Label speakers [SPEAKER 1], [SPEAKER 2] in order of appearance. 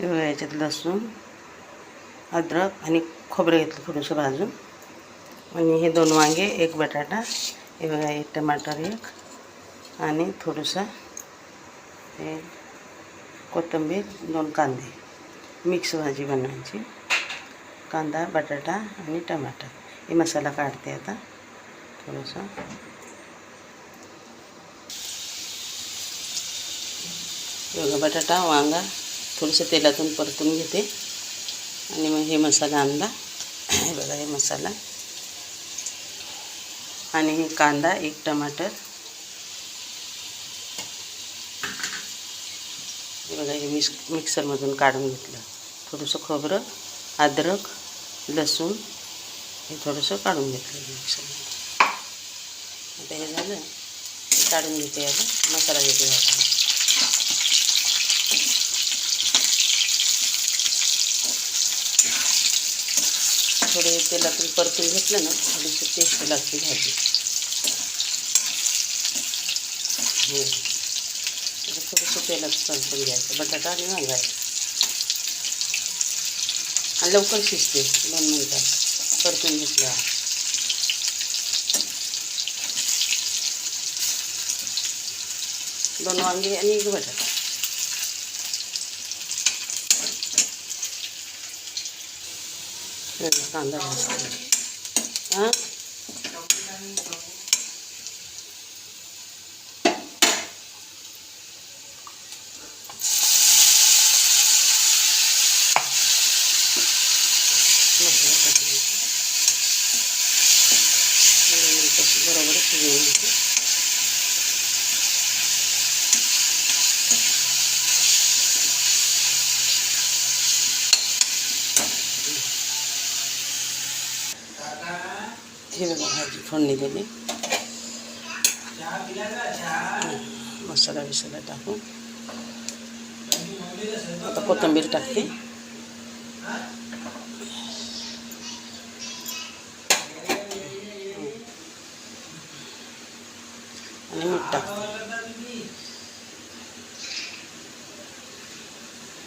[SPEAKER 1] याच्यात लसूण, अद्रक आणि खोबरं घेतलं थोडंसं भाजून, आणि हे 2 वांगे, 1 बटाटा, हे बघा 1 टमाटर, 1 आणि थोडंसं हे कोथिंबीर, 2 कांदे. मिक्स भाजी बनवायची. कांदा, बटाटा आणि टमाटर. हे मसाला काढते आता थोडंसं. बघा बटाटा, वांगा थोडंसं तेलातून परतून घेते आणि मग हे मसाला आणला. हे बघा हे मसाला आणि हे कांदा, 1 टमाटर, हे बघा हे मिक्सरमधून काढून घेतलं. थोडंसं खोबरं, अद्रक, लसूण हे थोडंसं काढून घेतलं मिक्सरमध्ये. आता हे झालं, हे काढून घेते. आता मसाला घेते. थोडे तेलातून परतून घेतलं ना, थोडीशी टेस्ट लागते भाजी. थोडंसं तेलात परतून घ्यायचं बटाटा आणि वांगा आणि लवकर शिजते. 2 मिनटात परतून घेतलं. 2 वांगे आणि 1 बटाटा. कांदा हां मसाला टाकायचा. बरोबर शिजवून घेते. हे बघा भाजी फोडणी दिली. मसाला बिसाला टाकून आता कोथिंबीर टाकते आणि मीठ टाकते.